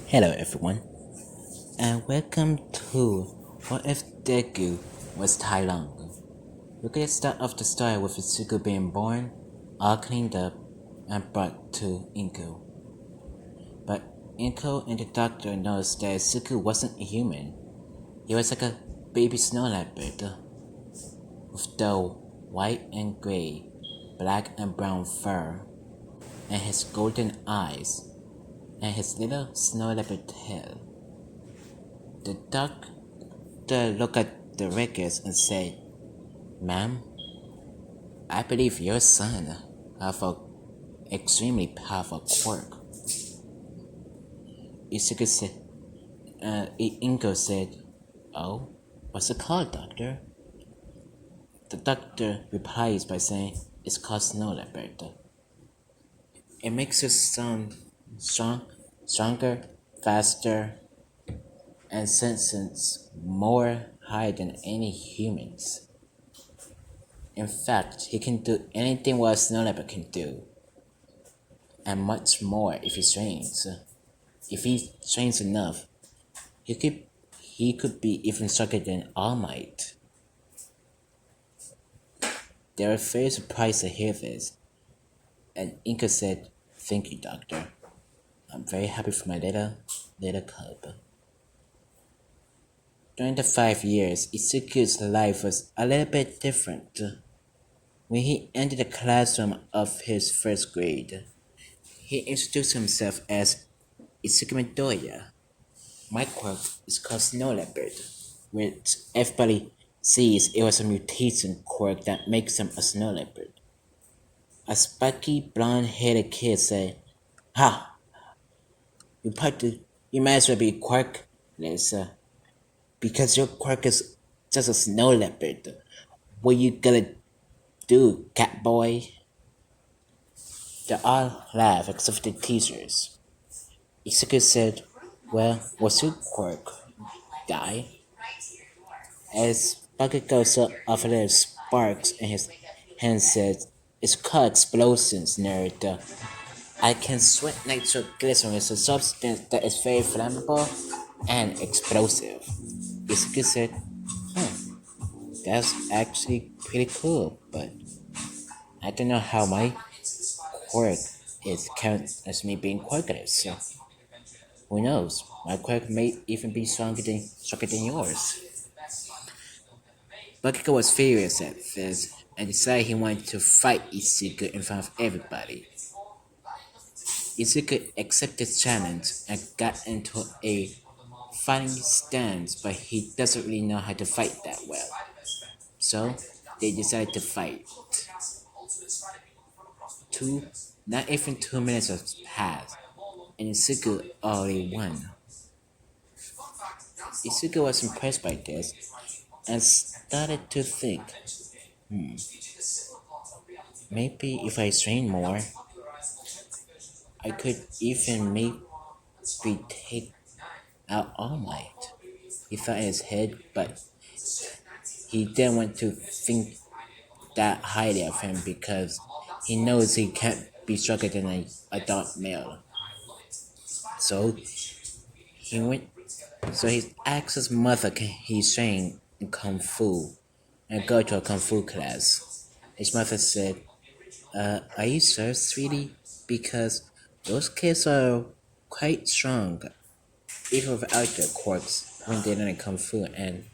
Hello everyone, and welcome to What If Deku Was Tai Long. We're gonna start off the story with Izuku being born, all cleaned up, and brought to Inko. But Inko and the doctor noticed that Izuku wasn't a human. He was like a baby snow leopard, with the white and gray, black and brown fur, and his golden eyes, and his little snow leopard tail. The doctor looked at the records and said, "Ma'am, I believe your son have a extremely powerful quirk." Izuku said, Inko said, "Oh, what's it called, doctor?" The doctor replies by saying, "It's called snow leopard. It makes you sound stronger, faster, and senses more high than any humans. In fact, he can do anything what a snow leopard can do, and much more if he trains. If he trains enough, he could he could be even stronger than All Might." They were very surprised to hear this, and Inka said, "Thank you, doctor. I'm very happy for my little cub." During the 5 years, Izuku's life was a little bit different. When he entered the classroom of his first grade, he introduced himself as Izuku Midoriya. "My quirk is called Snow Leopard," which everybody sees it was a mutation quirk that makes him a snow leopard. A spiky blonde-headed kid said, "Ha! You might as well be quirkless, because your quirk is just a snow leopard. What you gonna do, cat boy?" They all laughed except for the teachers. Izuku said, "Well, what's your quirk, guy?" As bucket goes up of little sparks in his hand said, "It's called explosions, nerd. I can sweat nitroglycerin is a substance that is very flammable and explosive." Izuku said, "That's actually pretty cool, but I don't know how my quirk is count as me being quirkless, so who knows? My quirk may even be stronger than yours." Bakiko was furious at this and decided he wanted to fight Izuku in front of everybody. Izuku accepted the challenge and got into a fighting stance, but he doesn't really know how to fight that well. So they decided to fight. Two, Not even 2 minutes have passed, and Izuku already won. Izuku was impressed by this and started to think, maybe if I train more, I could even maybe take out All Might. He thought in his head, but he didn't want to think that highly of him because he knows he can't be stronger than an adult male. So he went. So he asked his mother, can he train in kung fu and go to a kung fu class? His mother said, "Are you sure, sweetie? Because those kids are quite strong, even without their quirks, when they learn kung fu, and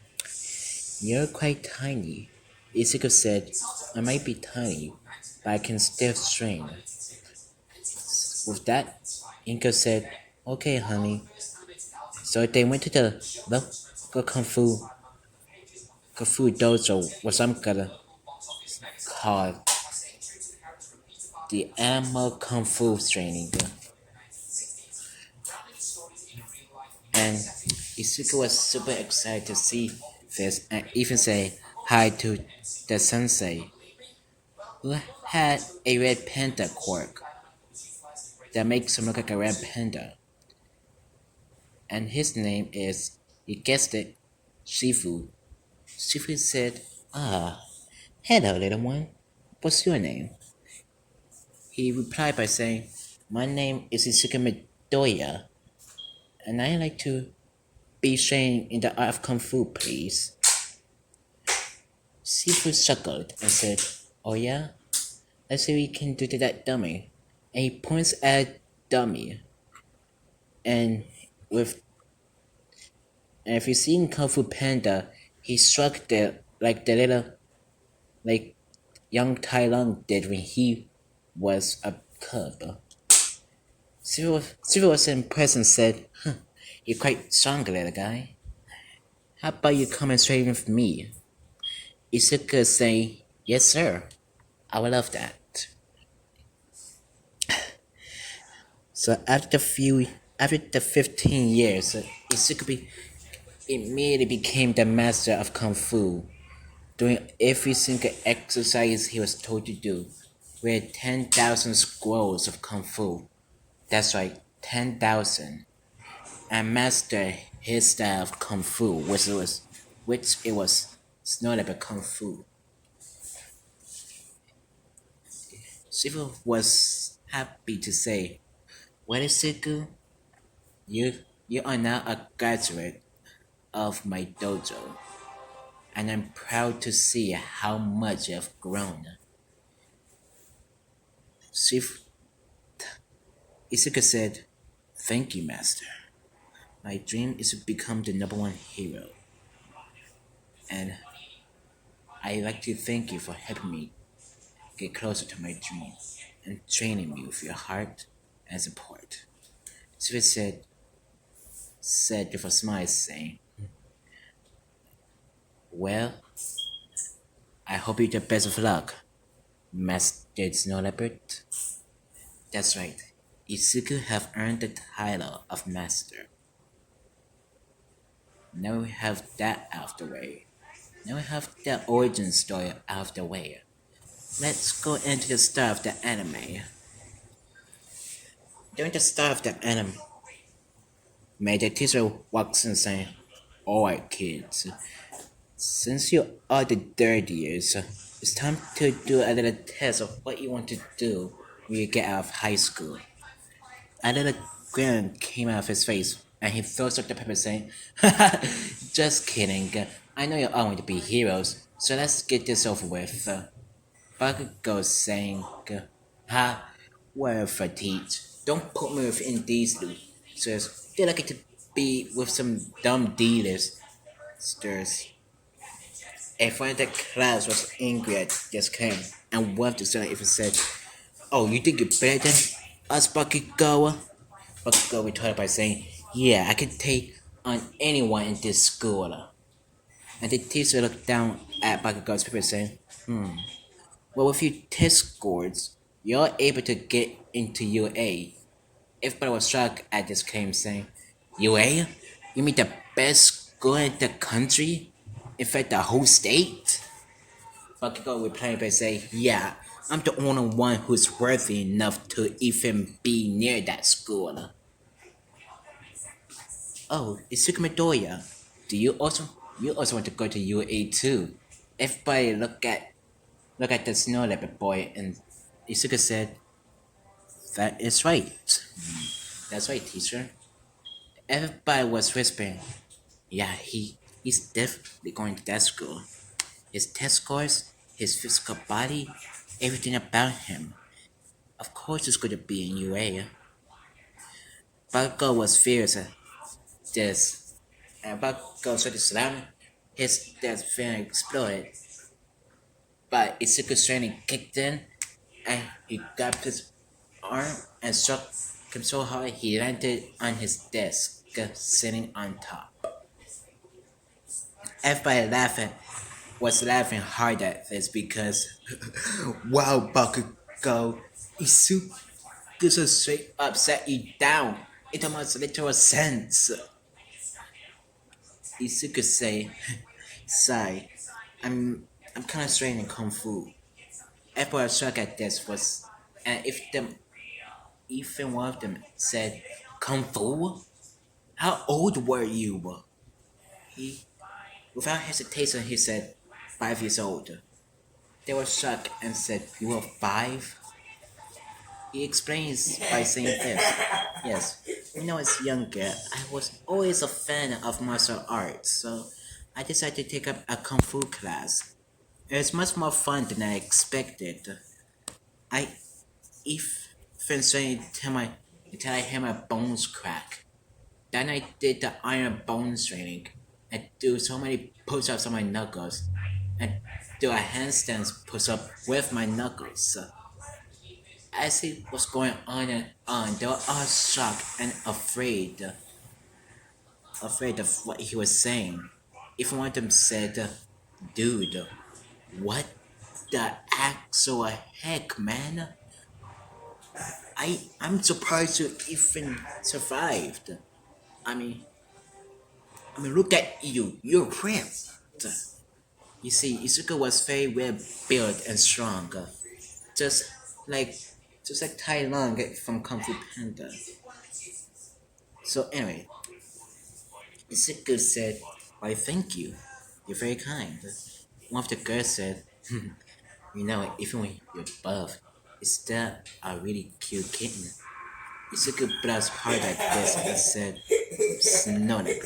you're quite tiny." Izuku said, "I might be tiny, but I can still train." With that, Inko said, "Okay, honey." So they went to the local kung fu dojo, what I'm gonna call the animal kung fu training. And Izuku was super excited to see this and even say hi to the sensei, who had a red panda quirk that makes him look like a red panda. And his name is, you guessed it, Shifu. Shifu said, "Ah, hello, little one. What's your name?" He replied by saying, "My name is Izuku Midoriya." and I like to be trained in the art of Kung Fu, please. Sifu chuckled and said, "Oh yeah? Let's see what you can do to that dummy." And he points at dummy. And with and if you've seen Kung Fu Panda, he struck the little like young Tai Lung did when he was a cub. Sifu was impressed and said, "Huh, you're quite strong, little guy. How about you come and train with me?" Izuku say, "Yes, sir. I would love that." So after the 15 years, Izuku immediately became the master of Kung Fu, doing every single exercise he was told to do, with 10,000 scrolls of Kung Fu. That's right, 10,000. And mastered his style of Kung Fu, which it was not about Kung Fu. Shifu was happy to say, "Well, Izuku, you are now a graduate of my dojo, and I'm proud to see how much you have grown." Shifu Izuku said, "Thank you, master. My dream is to become the number one hero, and I'd like to thank you for helping me get closer to my dream and training me with your heart and support." Shifu said with a smile, saying, "Well, I hope you the best of luck, Master Snow Leopard." That's right. Izuku have earned the title of Master. Now we have that out of the way. Now we have the origin story out of the way. Let's go into the start of the anime. During the start of the anime, the teacher walks in saying, "Alright kids, since you are the third years, it's time to do a little test of what you want to do when you get out of high school." A little grin came out of his face, and he throws up the paper saying, "Just kidding. I know you're all going to be heroes, so let's get this over with." Bakugo saying, "Ha, whatever, teach. Don't put me within these losers. They're lucky to be with some dumb dealers." Stirs. Everyone in the class was angry at this claim, and one of the students even said, "Oh, you think you're better than us, Bakugo?" Bakugo retorted by saying, "Yeah, I can take on anyone in this school." And the teacher looked down at Bakugo's paper saying, "Well, with your test scores, you're able to get into UA." Everybody was shocked at this claim, saying, "UA? You mean the best school in the country? In fact, the whole state?" Bakugo replied by saying, "Yeah, I'm the only one who's worthy enough to even be near that school." "Oh, it's Midoriya. Do you also want to go to UA too?" Everybody look at the snow leopard boy, and Isuka said, "That is right. That's right, teacher." Everybody was whispering, "Yeah, he's definitely going to that school. His test scores, his physical body, everything about him. Of course he's going to be in UA." Bakugo was furious at this, and Bakugo started slamming his death fin exploded. But Izuku's training kicked in, and he grabbed his arm and struck him so hard he landed on his desk, sitting on top. Everybody was laughing hard at this because, wow, Bakugo, Izuku just straight up set you down in the most literal sense. Izuku say, "Sigh, I'm kind of strained in Kung Fu." Everyone shocked at this was, and if them even one of them said, "Kung Fu? How old were you?" He, without hesitation, he said, "5 years old." They were shocked and said, "You were 5?" He explains by saying this. Yes, when I was younger, I was always a fan of martial arts, so I decided to take up a kung fu class. It was much more fun than I expected. I even started until I hear my bones crack. Then I did the iron bones training and do so many push-ups on my knuckles and do a handstand push-up with my knuckles. As it was going on and on, they were all shocked and afraid of what he was saying. Even one of them said, "Dude, what the actual heck, man? I'm surprised you even survived. I mean, look at you. You're ripped." You see, Izuku was very well built and strong, just like just like Tai Lung from Kung Fu Panda. So anyway, Izuku said, "Why, thank you. You're very kind." One of the girls said, "You know, even when you're buff, it's still a really cute kitten." Izuku blushed hard like this and said, "Snonek."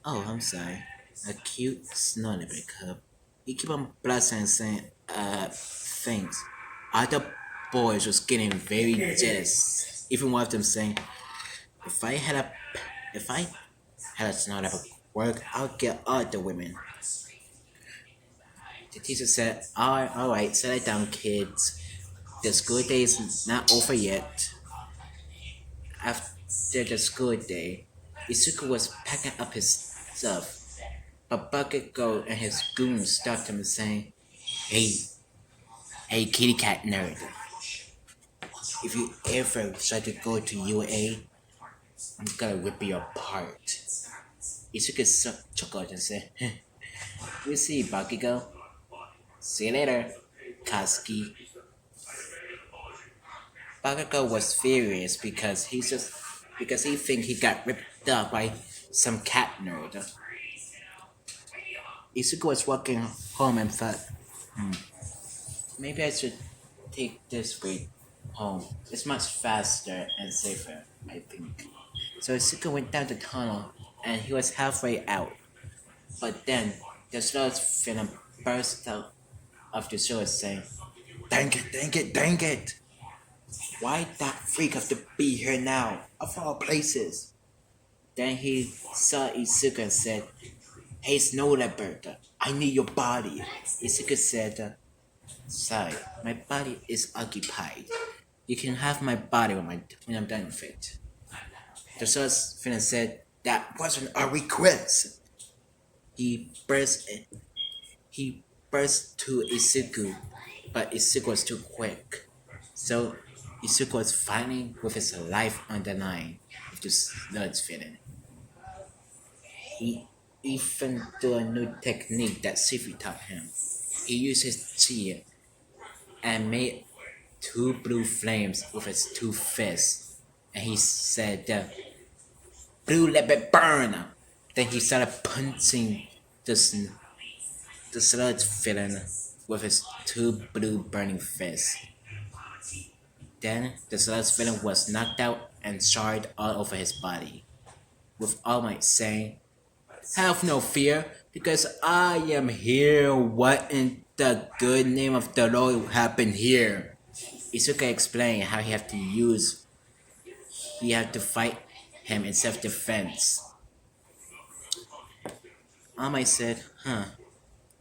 Oh, I'm sorry. A cute Snonek cub. He keep on blushing and saying, thanks. Other boys was getting very jealous. Even one of them saying, if I had a if I had a Snonek work, I'll get other women. The teacher said, alright, settle down kids. The school day is not over yet. After the school day, Izuku was packing up his stuff, but Bucket Gold and his goons stopped him saying, Hey, hey kitty cat nerd, if you ever try to go to UA, I'm gonna rip you apart. Izuku chuckled and said, we'll see, Bucket Gold. See you later, Kazuki. Bakugo was furious because he think he got ripped up by some cat nerd. Izuku was walking home and thought, maybe I should take this way home. It's much faster and safer, I think. So Izuku went down the tunnel and he was halfway out. But then the slowest villain burst out of the sewer saying, Dang it, dang it, dang it! Why that freak have to be here now, of all places? Then he saw Izuku and said, Hey Snow Leopard, I need your body. Izuku said, Sorry, my body is occupied. You can have my body when I'm done with it. The source villain said, That wasn't a request. He burst he burst to Izuku, but Izuku was too quick. So Izuku was fighting with his life on the line with this nerd's villain. He even do a new technique that Sifu taught him. He used his chi and made two blue flames with his two fists. And he said, Blue let it burn! Then he started punching the sludge villain with his two blue burning fists. Then the sludge villain was knocked out and charred all over his body, with All Might saying, Have no fear, because I am here. What in the good name of the Lord happened here? Izuka explained how he had to fight him in self-defense. All Might said,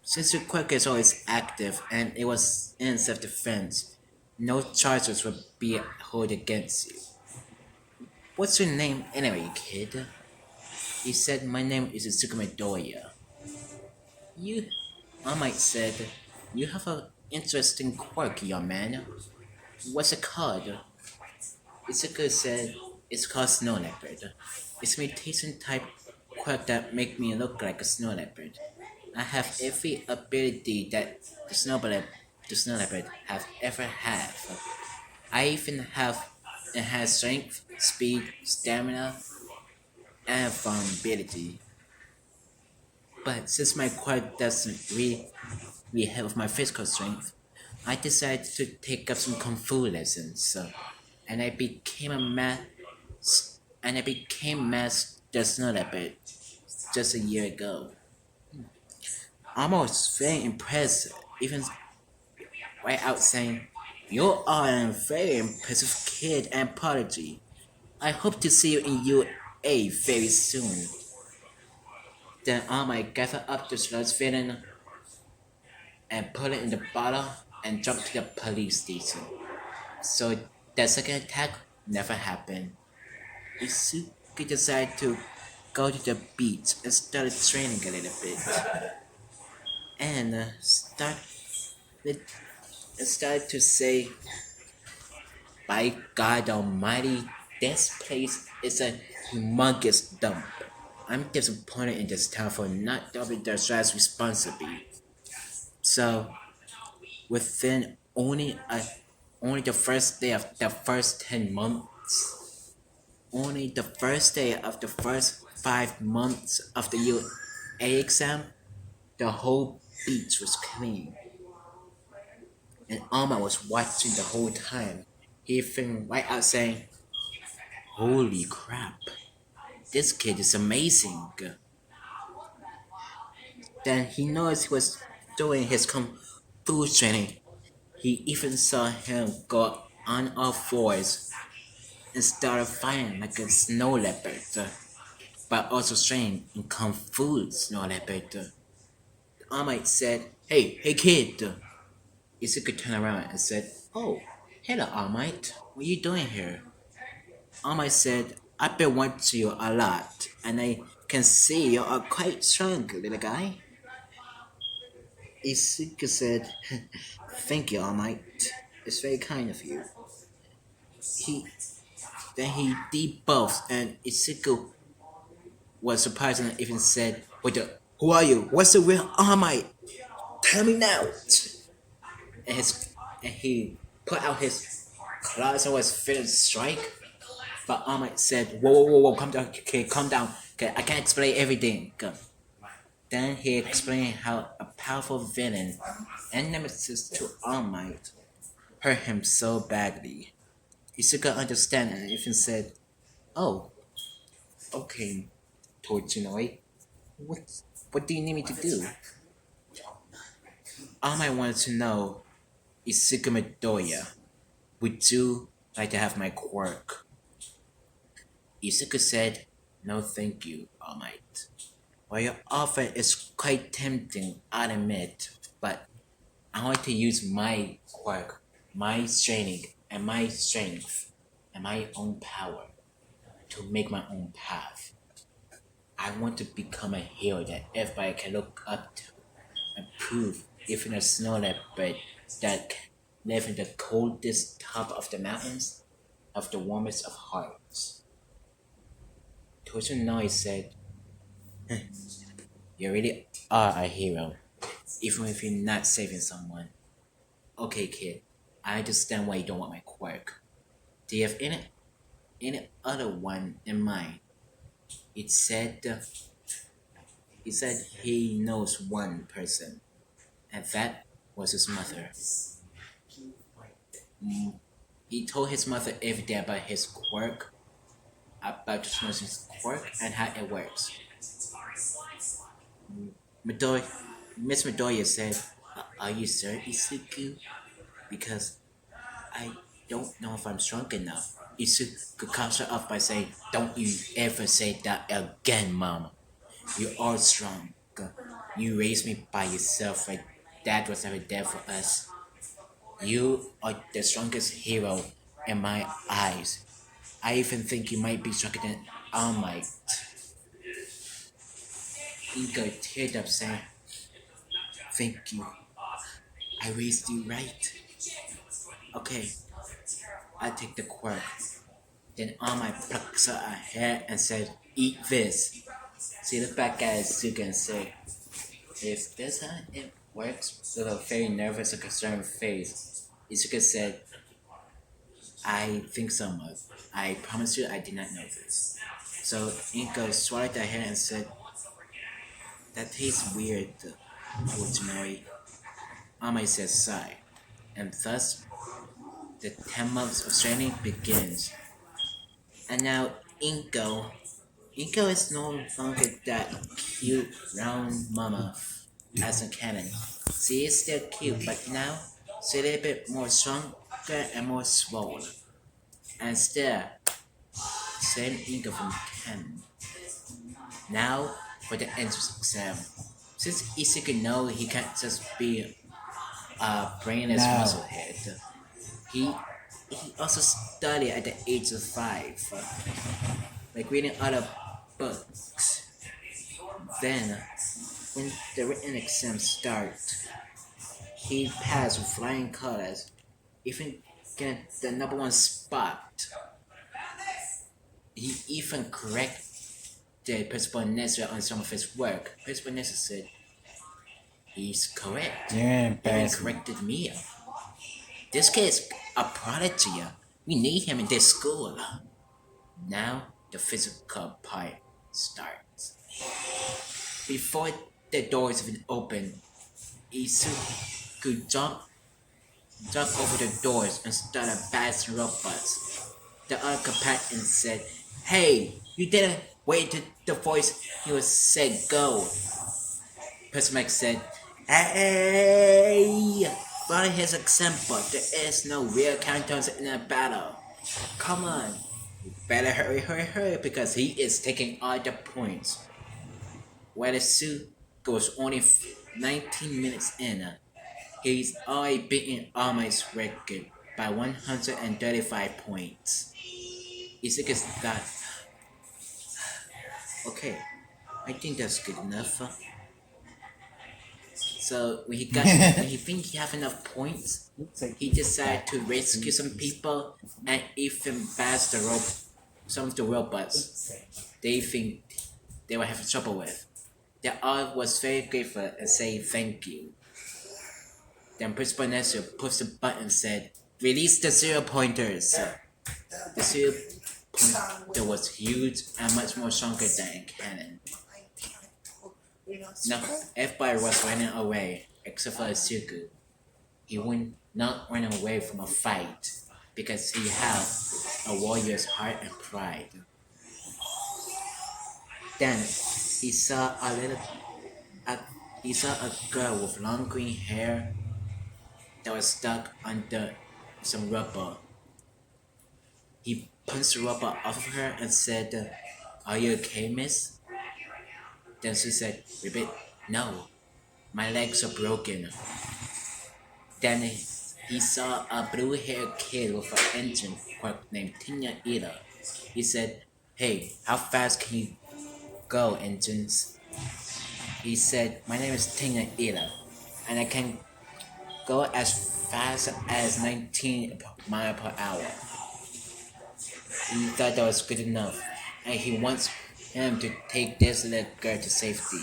since your quirk is always active and it was in self-defense, no charges would be held against you. What's your name anyway, kid? He said, My name is Izuku Midoriya. You, All Might said, You have an interesting quirk, young man. What's it called? Izuku said, It's called Snow Leopard. It's a mutation type quirk that make me look like a snow leopard. I have every ability that the snow leopard have ever had. I even have enhanced strength, speed, stamina, and vulnerability. But since my quirk doesn't really help with my physical strength, I decided to take up some kung fu lessons, and I became a and I became master snow leopard just a year ago. I'm almost very impressed, even right out saying, "You are a very impressive kid and prodigy. I hope to see you in UA very soon." Then All gathered up the sludge villain and put it in the bottle and jumped to the police station. So that second attack never happened. Izuku decided to go to the beach and started training a little bit. And started to say, "By God Almighty, this place is a humongous dump. I'm disappointed in this town for not doing their jobs responsibly." So within only the first day of the first 10 months, only the first day of the first 5 months of the UA exam, the whole beach was clean, and Alma was watching the whole time. He think right out saying, "Holy crap, this kid is amazing." Then he noticed he was doing his kung fu training. He even saw him go on all fours and started fighting like a snow leopard, but also trained in kung fu snow leopard. Amite said, hey kid." Izuku turned around and said, "Oh, hello Amite, what are you doing here?" Amite said, "I've been watching you a lot, and I can see you are quite strong, little guy." Izuku said, "Thank you, Amite. It's very kind of you." He Then he debuffed, and Izuku was surprised and even said, "Wait, who are you? What's the real Amite? Tell me now." And he put out his claws and was fitting to strike. But Amite said, "Whoa, calm down, okay, calm down. Okay, I can't explain everything." Then he explained how a powerful villain and nemesis to Amite hurt him so badly. Izuka understand and even said, "Oh, okay, Torchinoi. What do you need me to do?" Amite wanted to know, "Izuku Midoriya, would you like to have my quirk?" Izuku said, "No thank you, All Might. While your offer is quite tempting, I'll admit, but I want to use my quirk, my training, and my strength, and my own power to make my own path. I want to become a hero that everybody can look up to and prove even a snow leopard that live in the coldest top of the mountains have the warmest of hearts." Toshinoi said, "You really are a hero, even if you're not saving someone. Okay, kid, I understand why you don't want my quirk. Do you have any other one in mind?" It said he said he knows one person, and that was his mother. He told his mother everything about his quirk, about his quirk, and how it works. Midori, Miss Midoriya said, "Are you sure, Izuku? Because I don't know if I'm strong enough." Izuku cuts her off by saying, "Don't you ever say that again, Mom. You are strong. You raised me by yourself like Dad was never there for us. You are the strongest hero in my eyes. I even think you might be stronger than All Might." Ingo teared up saying, "Thank you. I raised you right. Okay, I'll take the quirk." Then All Might plucks out her hair and said, "Eat this." She looked back at Suga and said, "Is this how it works?" With a very nervous and concerned face, Izuka said, "I think so, Mother. I promise you I did not know this." So Inko swallowed her hair and said, "That tastes weird, Ultimary." Amai said sigh. and thus the 10 months of training begins. And now Inko is no longer that cute round mama as in canon. She is still cute, but now she's a little bit more stronger and more swollen. And still, same Inko from canon. Now for the entrance exam. Since Izuku knows he can't just be a brainless No. musclehead, he he also studied at the age of 5, like reading other books. Then, when the written exams start, he passed with flying colors, even getting the number one spot. He even corrected Principal Nesra on some of his work. Principal Nesra said, "He's correct." You're Even embarrassing. corrected me. This kid is a prodigy. We need him in this school. Now the physical part starts. Before the doors even open, Izuku jumped over the doors and started bashing robots. The other companion said, "Hey, you didn't wait till the voice he was said go." Prismac said, "Hey, follow his example. There is no real countdowns in a battle. Come on, you better hurry, because he is taking all the points." While the suit goes only 19 minutes in, he's already beaten Almight's record by 135 points. Izuku's got. Okay, I think that's good enough. So when he think he have enough points, he decided to rescue some people and even bash some of the robots they think they were having trouble with. The art was very grateful and say thank you. Then Principal Nestor pushed the button and said, "Release the 0 pointers." The 0 pointer was huge and much more stronger than in canon. Now everybody was running away except for Izuku. He would not run away from a fight because he had a warrior's heart and pride. Then he saw a, he saw a girl with long green hair that was stuck under some rubber. He punched the rubber off of her and said, "Are you okay, miss?" Then she said, "Ribbit, no, my legs are broken." Then he saw a blue-haired kid with an engine quirk named Tinya Ida. He said, "Hey, how fast can you go, engines?" He said, "My name is Tinya Ida, and I can go as fast as 19 miles per hour." He thought that was good enough, and he wants him to take this little girl to safety.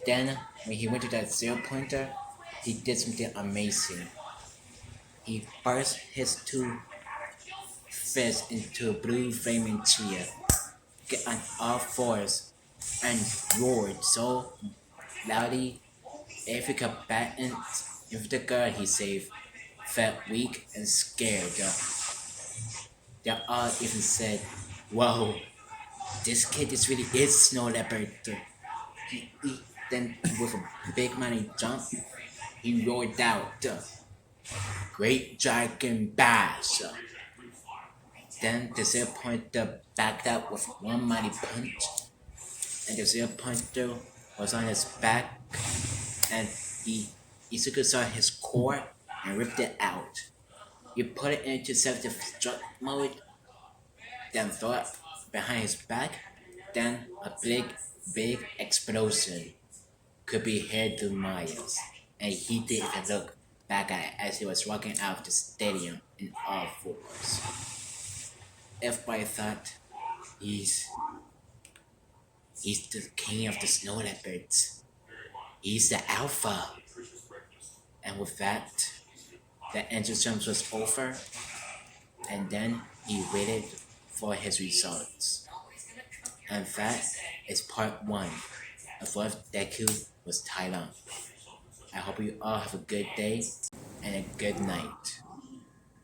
Then, when he went to that 0 pointer, he did something amazing. He burst his 2 fists into a blue flaming cheer, get on all fours, and roared so loudly every combatant, even the girl he saved, felt weak and scared. They all even said, "Whoa, this kid really is Snow Leopard." Then, with a big money jump, he roared out, "Great Dragon Bash!" Then the 0 pointer backed up with one mighty punch, and the 0 pointer was on his back, and Izuku saw his core and ripped it out. He put it into self-destruct mode, then threw it behind his back, then a big explosion could be heard through miles, and he didn't even look back at it as he was walking out of the stadium in all fours. Everybody thought he's the king of the snow leopards. He's the alpha. And with that, the entrance jump was over, and then he waited for his results. And that is part 1 of what Deku was Thailand. I hope you all have a good day. and a good night.